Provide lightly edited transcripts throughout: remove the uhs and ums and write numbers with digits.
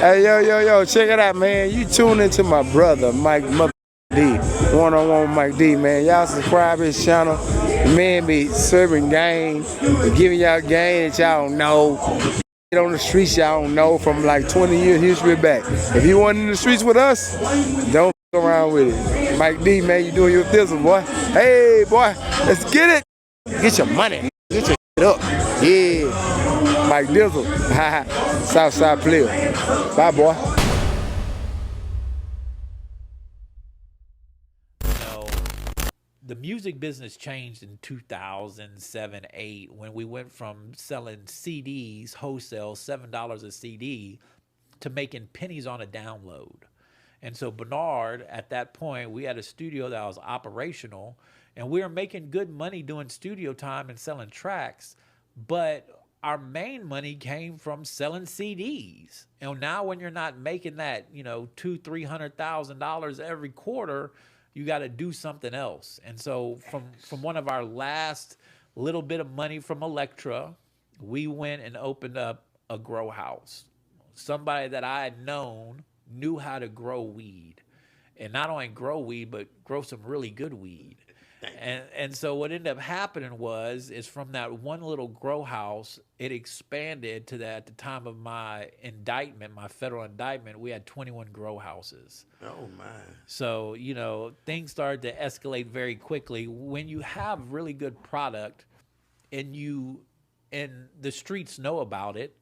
Hey, yo, check it out, man. You tune into my brother, Mike Mother D. One-on-one with Mike D, man. Y'all subscribe to his channel. The man be serving game, giving y'all game that y'all don't know. Get on the streets y'all don't know from like 20 years history back. If you want in the streets with us, don't go around with it. Mike D, man, you doing your thizzle, boy. Hey, boy, let's get it. Get your money. Get your shit up. Yeah. Mike Dizzle. Southside player. Bye, boy. know, the music business changed in 2007, 8 when we went from selling CDs wholesale, $7 a CD, to making pennies on a download. And so Bernard, at that point, we had a studio that was operational, and we were making good money doing studio time and selling tracks, but our main money came from selling CDs. And now when you're not making that, $200,000-$300,000 every quarter, you got to do something else. And so from one of our last little bit of money from Electra, we went and opened up a grow house. Somebody that I had known knew how to grow weed, and not only grow weed, but grow some really good weed. And so what ended up happening is from that one little grow house, it expanded to that. At the time of my indictment, my federal indictment, we had 21 grow houses. Oh my! So things started to escalate very quickly. When you have really good product, and the streets know about it,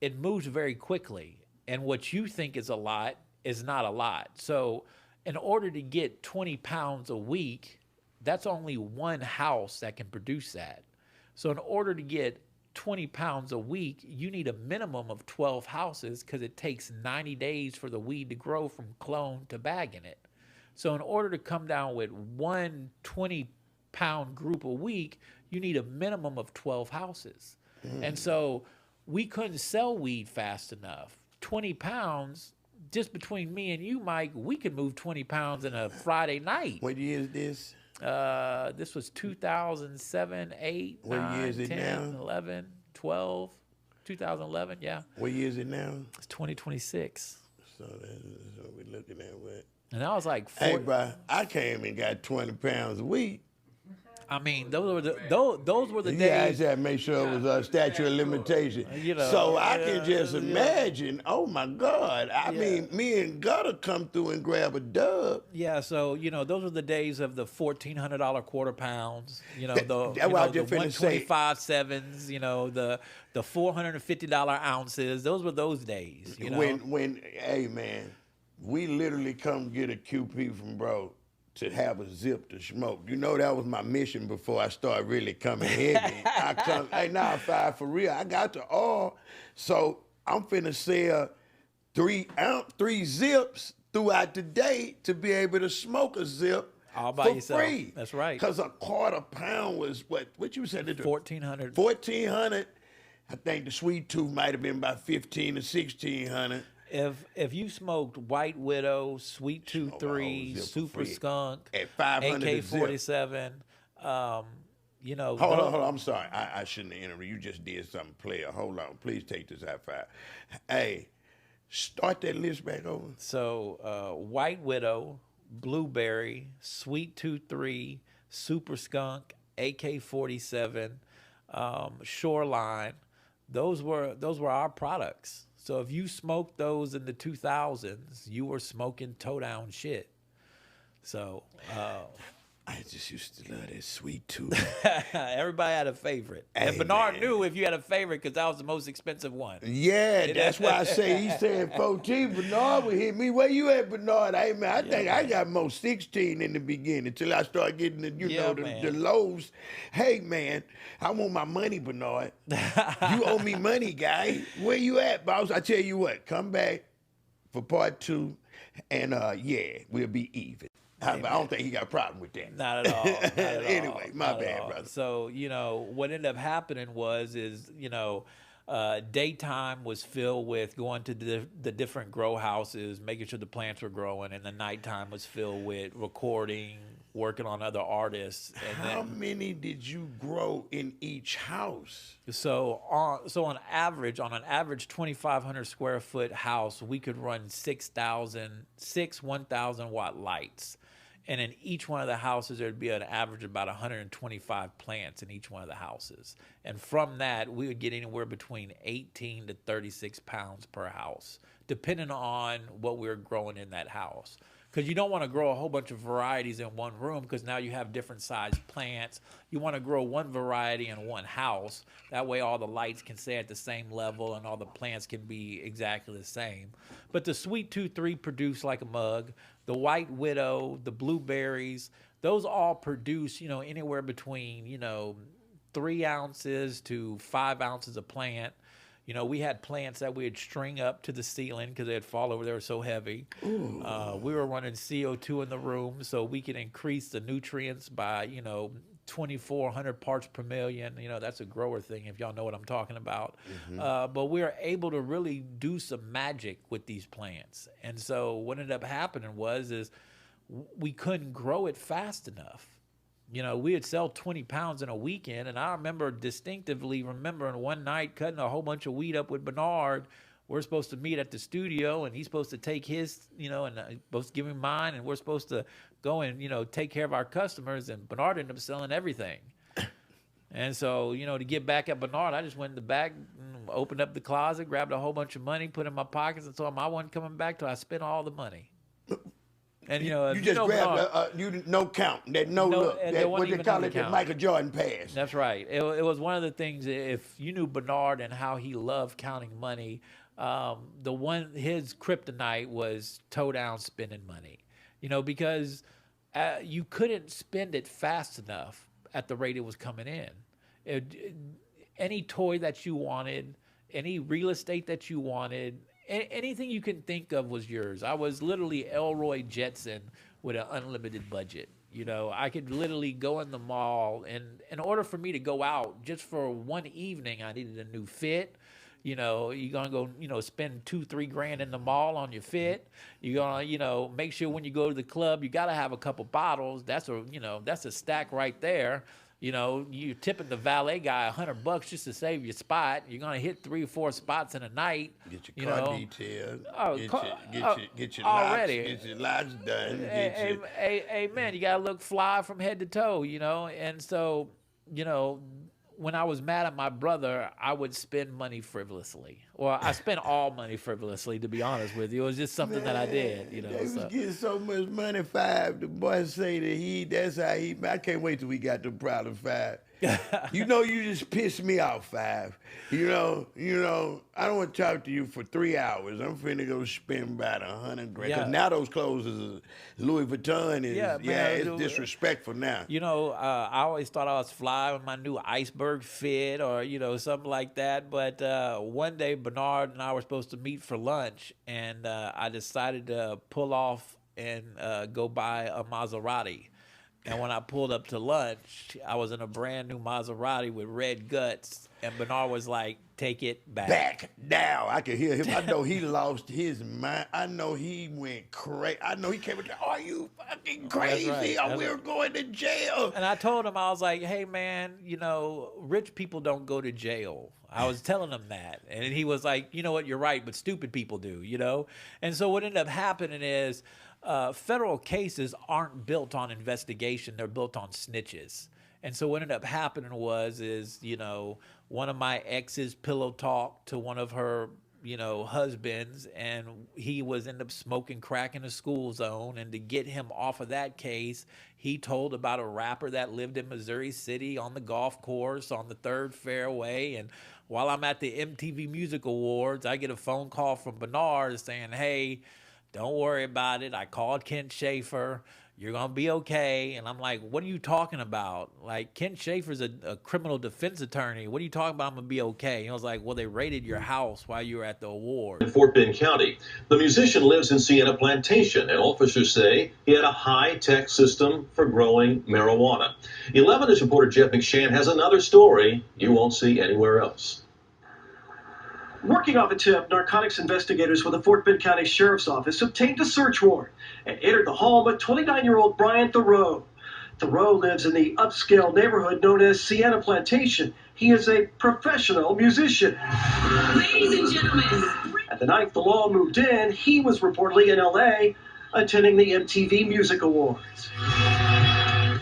it moves very quickly. And what you think is a lot is not a lot. So in order to get 20 pounds a week, that's only one house that can produce that. So in order to get 20 pounds a week, you need a minimum of 12 houses because it takes 90 days for the weed to grow from clone to bagging it. So in order to come down with one 20-pound group a week, you need a minimum of 12 houses. And so we couldn't sell weed fast enough. 20 pounds, just between me and you, Mike, we could move 20 pounds in a Friday night. What year is this? This was 2007, 8, What 9, year is it 10, now? 11, 12, 2011, yeah. What year is it now? It's 2026. So that's what we're looking at. What? And I was like, Hey, bro, I came and got 20 pounds a week. I mean, those were the You days. guys had to make sure it was a statute of limitation. So I can just imagine, oh my God. I mean, me and Gutter come through and grab a dub. Yeah, so those were the days of the $1,400 quarter pounds. The what I just finna say. 125 sevens. The $450 ounces. Those were those days. When hey man, we literally come get a QP from bro to have a zip to smoke. That was my mission before I started really coming heavy. Hey, now I'm five for real. I got the all. So I'm finna sell 3 zips throughout the day to be able to smoke a zip all by for yourself. free. That's right. Because a quarter pound was what you said? 1,400. 1,400. I think the sweet tooth might have been about 1,500 to 1,600. If you smoked White Widow, Sweet Tooth 3, Super Skunk, at 500 AK-47, Hold on. I'm sorry. I shouldn't have interrupted. You just did something, player. Hold on. Please take this high five. Hey, start that list back over. So White Widow, Blueberry, Sweet Tooth 3, Super Skunk, AK-47, Shoreline. Those were our products. So if you smoked those in the 2000s, you were smoking toe down shit. So I just used to love that sweet tooth. everybody had a favorite. Hey, and Bernard man. knew if you had a favorite because that was the most expensive one. Yeah, that's why I say he said 14. Bernard would hit me. Where you at, Bernard? Hey, man, I think I got more 16 in the beginning until I started getting the lows. Hey, man, I want my money, Bernard. You owe me money, guy. Where you at, boss? I tell you what, come back for part 2, and we'll be even. I don't think he got a problem with that. Not at all. Not at all. Anyway, my bad, brother. So, what ended up happening daytime was filled with going to the different grow houses, making sure the plants were growing, and the nighttime was filled with recording, working on other artists. And how many did you grow in each house? So on average, 2,500 square foot house, we could run 6 1,000 watt lights. And in each one of the houses, there'd be an average of about 125 plants in each one of the houses. And from that, we would get anywhere between 18 to 36 pounds per house, depending on what we were growing in that house. Because you don't want to grow a whole bunch of varieties in one room, because now you have different sized plants. You want to grow one variety in one house. That way all the lights can stay at the same level and all the plants can be exactly the same. But the Sweet 2-3 produce like a mug. The White Widow, the blueberries, those all produce, anywhere between, 3 ounces to 5 ounces a plant. We had plants that we would string up to the ceiling because they'd fall over. They were so heavy. We were running CO2 in the room so we could increase the nutrients by, 2,400 parts per million. That's a grower thing, if y'all know what I'm talking about. But we were able to really do some magic with these plants. And so what ended up happening is we couldn't grow it fast enough. We would sell 20 pounds in a weekend, and I remember distinctively remembering one night cutting a whole bunch of weed up with Bernard. We're supposed to meet at the studio, and he's supposed to take his, and I'm supposed to give him mine, and we're supposed to go and, take care of our customers, and Bernard ended up selling everything. And so, to get back at Bernard, I just went in the back, opened up the closet, grabbed a whole bunch of money, put it in my pockets, and told him I wasn't coming back till I spent all the money. And you just grabbed no count, that no look, that what they call it, the Michael Jordan pass. That's right. It was one of the things. If you knew Bernard and how he loved counting money, his kryptonite was toe down spending money. Because you couldn't spend it fast enough at the rate it was coming in. Any toy that you wanted, any real estate that you wanted. Anything you can think of was yours. I was literally Elroy Jetson with an unlimited budget. I could literally go in the mall, and in order for me to go out just for one evening, I needed a new fit. You're gonna go, spend $2-3 grand in the mall on your fit. You're gonna, make sure when you go to the club, you gotta have a couple bottles. That's a stack right there. You're tipping the valet guy $100 just to save your spot. You're gonna hit 3 or 4 spots in a night. Get your car detailed. Get your locks done. Hey, man, you gotta look fly from head to toe. And so when I was mad at my brother, I would spend money frivolously. Well, I spent all money frivolously, to be honest with you. It was just something that I did, They was getting so much money, Five. The boy say that that's how he, I can't wait till we got the problem, Five. You just pissed me off, Five. I don't want to talk to you for 3 hours. I'm finna go spend about 100 grand. Because now those clothes is Louis Vuitton is, it's disrespectful now. I always thought I was fly with my new iceberg fit or, something like that. But one day Bernard and I were supposed to meet for lunch, and I decided to pull off and go buy a Maserati. And when I pulled up to lunch, I was in a brand new Maserati with red guts. And Bernard was like, take it back. Back now. I could hear him. I know he lost his mind. I know he went crazy. I know he came with, are you fucking crazy? That's right. We're going to jail. And I told him, I was like, hey, man, rich people don't go to jail. I was telling him that. And he was like, you know what, you're right, but stupid people do, And so what ended up happening is, federal cases aren't built on investigation. They're built on snitches. And so what ended up happening is, one of my exes pillow talked to one of her, husbands, and he ended up smoking crack in a school zone. And to get him off of that case, he told about a rapper that lived in Missouri City on the golf course on the 3rd fairway. And while I'm at the MTV Music Awards, I get a phone call from Bernard saying, hey, don't worry about it. I called Kent Schaefer. You're going to be okay. And I'm like, what are you talking about? Like, Kent Schaefer's a criminal defense attorney. What are you talking about? I'm going to be okay. And I was like, well, they raided your house while you were at the award. In Fort Bend County, the musician lives in Sienna Plantation, and officers say he had a high-tech system for growing marijuana. 11 News reporter Jeff McShann has another story you won't see anywhere else. Working off a tip, narcotics investigators with the Fort Bend County Sheriff's Office obtained a search warrant and entered the home of 29-year-old Brian Thoreau. Thoreau lives in the upscale neighborhood known as Sienna Plantation. He is a professional musician. Ladies and gentlemen. At the night the law moved in, he was reportedly in L.A. attending the MTV Music Awards.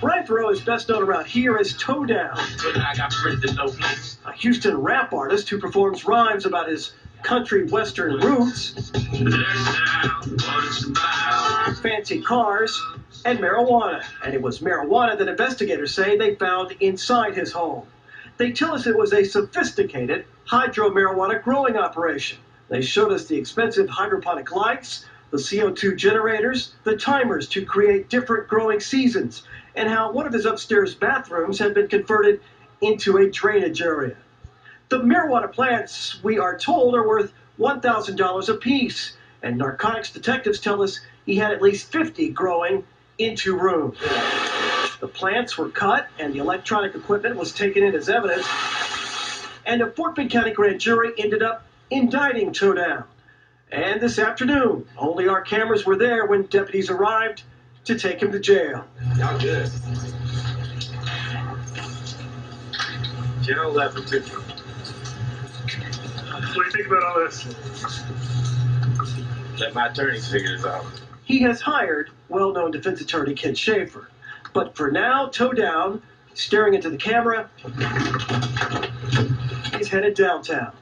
Brian Thoreau is best known around here as Toe Down, a Houston rap artist who performs rhymes about his country western roots, fancy cars, and marijuana. And it was marijuana that investigators say they found inside his home. They tell us it was a sophisticated hydro-marijuana growing operation. They showed us the expensive hydroponic lights, the CO2 generators, the timers to create different growing seasons, and how one of his upstairs bathrooms had been converted into a drainage area. The marijuana plants, we are told, are worth $1,000 a piece, and narcotics detectives tell us he had at least 50 growing in 2 rooms. The plants were cut, and the electronic equipment was taken in as evidence, and a Fort Bend County grand jury ended up indicting Toe Down. And this afternoon, only our cameras were there when deputies arrived to take him to jail. Y'all good. Channel 11, too. What do you think about all this? Let my attorneys figure this out. He has hired well-known defense attorney Ken Schaefer. But for now, Toe Down, staring into the camera, he's headed downtown.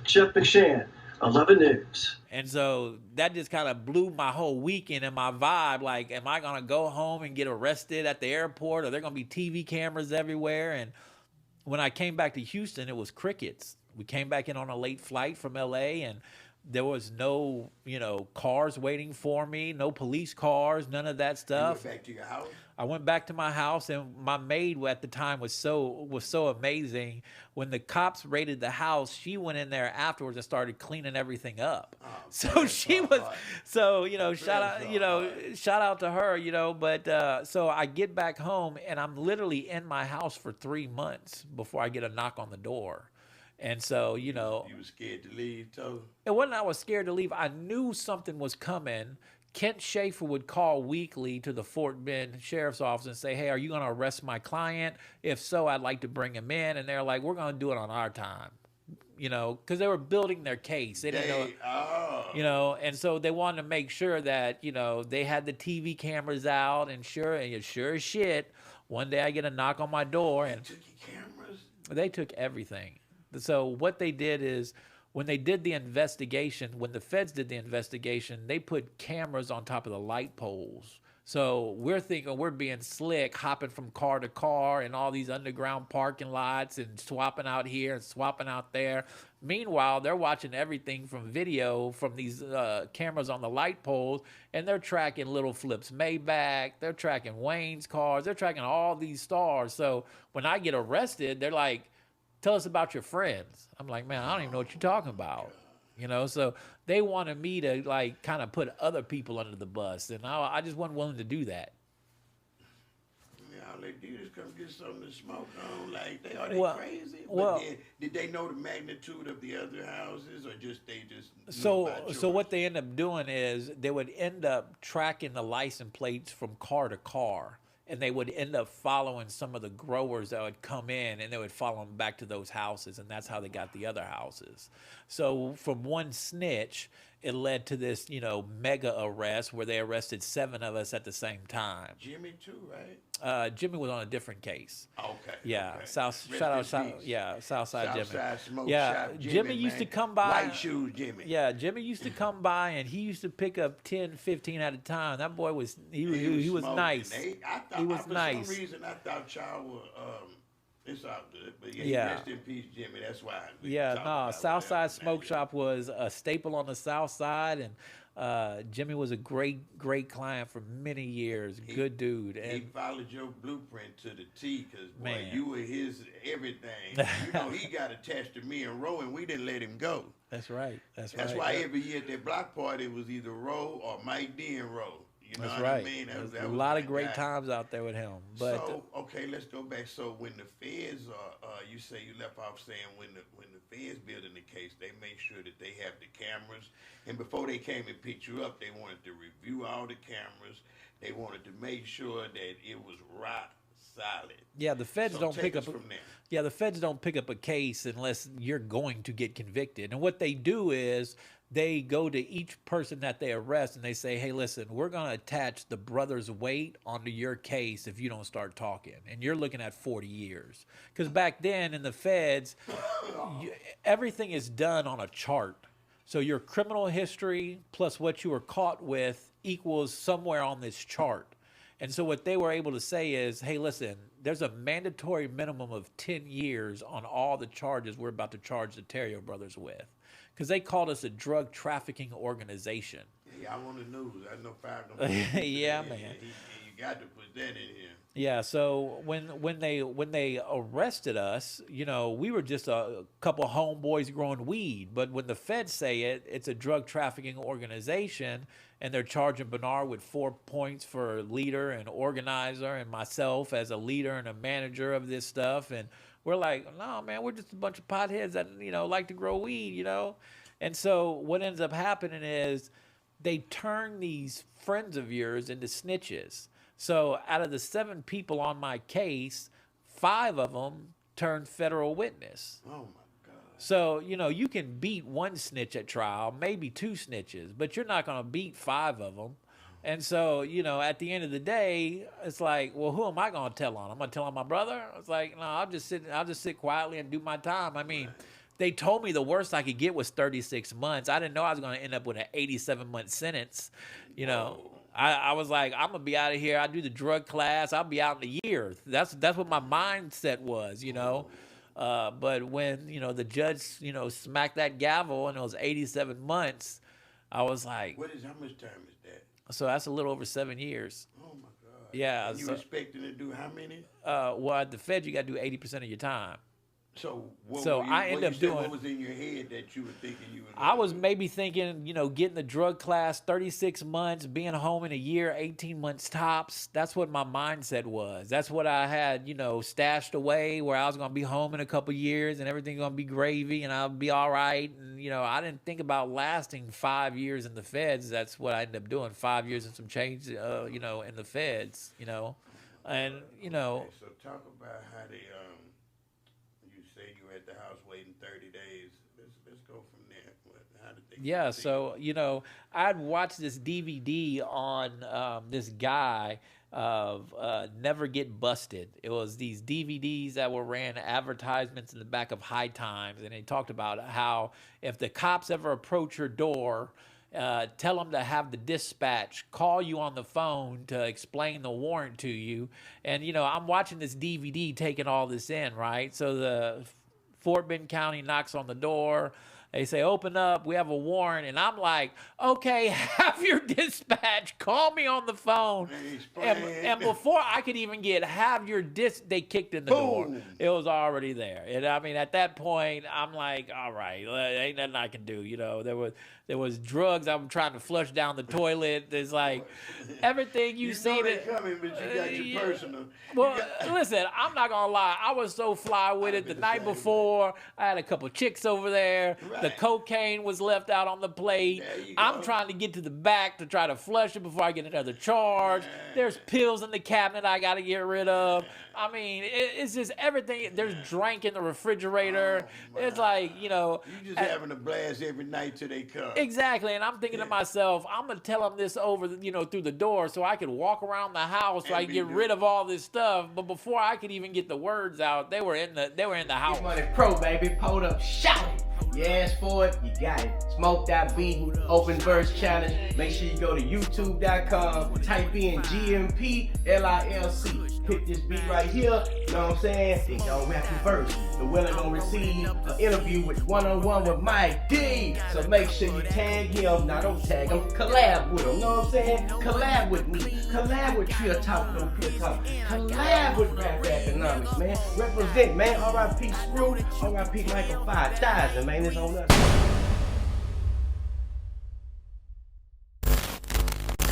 Jeff McShann, 11 News. And so that just kind of blew my whole weekend and my vibe. Like, am I going to go home and get arrested at the airport? Are there going to be TV cameras everywhere? And when I came back to Houston, it was crickets. We came back in on a late flight from LA, and there was no, cars waiting for me, no police cars, none of that stuff. You went back to your house? I went back to my house, and my maid at the time was so amazing. When the cops raided the house, she went in there afterwards and started cleaning everything up. Oh, so she was, shout out to her, But so I get back home, and I'm literally in my house for 3 months before I get a knock on the door. And so, You were scared to leave, too? it wasn't I was scared to leave. I knew something was coming. Kent Schaefer would call weekly to the Fort Bend Sheriff's Office and say, hey, are you going to arrest my client? If so, I'd like to bring him in. And they're like, we're going to do it on our time, because they were building their case. They didn't know, and so they wanted to make sure that, they had the TV cameras out, and sure as shit, one day I get a knock on my door, and Took your cameras? they took everything. So what they did is, when they did the investigation, when the feds did the investigation, they put cameras on top of the light poles. So we're thinking we're being slick, hopping from car to car in all these underground parking lots and swapping out here and swapping out there. Meanwhile, they're watching everything from video from these cameras on the light poles, and they're tracking Little Flip's Maybach. They're tracking Wayne's cars. They're tracking all these stars. So when I get arrested, they're like, tell us about your friends. I'm like, man, I don't even know what you're talking about. So they wanted me to kind of put other people under the bus, and I just wasn't willing to do that. Yeah, all they did is come get something to smoke on. Are they crazy? Well, then, did they know the magnitude of the other houses, or they just knew So about yours? what they end up doing is they would end up tracking the license plates from car to car. And they would end up following some of the growers that would come in, and they would follow them back to those houses, and that's how they got the other houses. So from one snitch, it led to this, mega arrest where they arrested 7 of us at the same time. Jimmy too, right? Jimmy was on a different case. Okay. Yeah, okay. Southside Jimmy. Southside Smoke Yeah, Shop Jimmy used to come by. White shoes, Jimmy. Yeah, Jimmy used to come by, and he used to pick up 10, 15 at a time. That boy was he was smoking. nice. He was nice. For some reason, I thought y'all were it's all good, but Yeah. rest in peace, Jimmy. That's why. Southside Smoke Shop was a staple on the South Side, and Jimmy was a great client for many years. Good dude. He And followed your blueprint to the T, because Man. you were his everything. He got attached to me and Roe, and we didn't let him go. that's right. That's That's right. why every year at that block party it was either Roe or Mike D and Roe. You know That's what right. I mean? There's That a was lot my of great guy. times out there with him. But So okay, let's go back. So when the feds you say you left off saying when the feds building the case, they make sure that they have the cameras, and before they came and picked you up, they wanted to review all the cameras. They wanted to make sure that it was rock solid. yeah, the feds So don't take pick us up. from there. Yeah, the feds don't pick up a case unless you're going to get convicted. And what they do is they go to each person that they arrest and they say, hey, listen, we're going to attach the brother's weight onto your case if you don't start talking. And you're looking at 40 years. Because back then in the feds, everything is done on a chart. So your criminal history plus what you were caught with equals somewhere on this chart. And so what they were able to say is, hey, listen, there's a mandatory minimum of 10 years on all the charges we're about to charge the Terrio brothers with. Because they called us a drug trafficking organization. Yeah, I want the news. I know five. Don't Yeah, that. man. You got to put that in here. Yeah, so when they arrested us, you know, we were just a couple homeboys growing weed. But when the feds say it's a drug trafficking organization, and they're charging Bernard with 4 points for leader and organizer, and myself as a leader and a manager of this stuff, and we're like, no, man, we're just a bunch of potheads that like to grow weed, And so what ends up happening is they turn these friends of yours into snitches. So out of the 7 people on my case, 5 of them turned federal witness. Oh, my God. So, you can beat 1 snitch at trial, maybe 2 snitches, but you're not going to beat 5 of them. And so, at the end of the day, it's like, well, who am I going to tell on? I'm going to tell on my brother? It's like, no, I'll just sit quietly and do my time. I mean, they told me the worst I could get was 36 months. I didn't know I was going to end up with an 87-month sentence, I was like, I'm gonna be out of here. I do the drug class. I'll be out in a year. That's what my mindset was, But when the judge smacked that gavel and it was 87 months, I was like, how much time is that? So that's a little over 7 years. Oh my God. Yeah. And you expecting to do how many? Well, at the Fed, you got to do 80% of your time. So I end up doing. What was in your head that you were thinking you was? I was maybe thinking, getting the drug class, 36 months, being home in a year, 18 months tops. That's what my mindset was. That's what I had, stashed away, where I was going to be home in a couple years and everything's going to be gravy and I'll be all right. And, I didn't think about lasting 5 years in the Feds. That's what I ended up doing, 5 years and some change, in the Feds, And, Okay, so talk about how they you say you were at the house waiting 30 days. Let's go from there. How did they? Yeah, so I'd watched this DVD on this guy of Never Get Busted. It was these DVDs that were ran advertisements in the back of High Times, and they talked about how if the cops ever approach your door, tell them to have the dispatch call you on the phone to explain the warrant to you. And, I'm watching this DVD taking all this in, right? So the Fort Bend County knocks on the door. They say, open up, we have a warrant. And I'm like, okay, have your dispatch call me on the phone. And before I could even get have your they kicked in the door. It was already there. And I mean, at that point, I'm like, all right, ain't nothing I can do. There was drugs I'm trying to flush down the toilet. There's like everything you see that coming, but you got your personal. Well, listen, I'm not gonna lie. I was so fly with it the night before. I had a couple chicks over there. Right. The cocaine was left out on the plate. I'm trying to get to the back to try to flush it before I get another charge. There's pills in the cabinet I got to get rid of. I mean, it's just everything. There's drink in the refrigerator. It's like, You just having a blast every night till they come. Exactly. And I'm thinking to myself, I'm going to tell them this over, through the door so I can walk around the house so I can get rid of all this stuff. But before I could even get the words out, they were in the house. Money Pro, baby. Pulled up, shout it. You asked for it, you got it. Smoke that beat, open verse challenge. Make sure you go to youtube.com, type in GMP LILC. Pick this beat right here, you know what I'm saying? Then go rap the verse. The winner gonna receive an interview with one-on-one with Mike D. So make sure you tag him. Now don't tag him, collab with him, you know what I'm saying? Collab with me. Collab with Pure Talk, no Pure Talk. Collab with Rap Economics, man. Represent, man. R.I.P. Screw, R.I.P. Michael 5000, man. It's on us.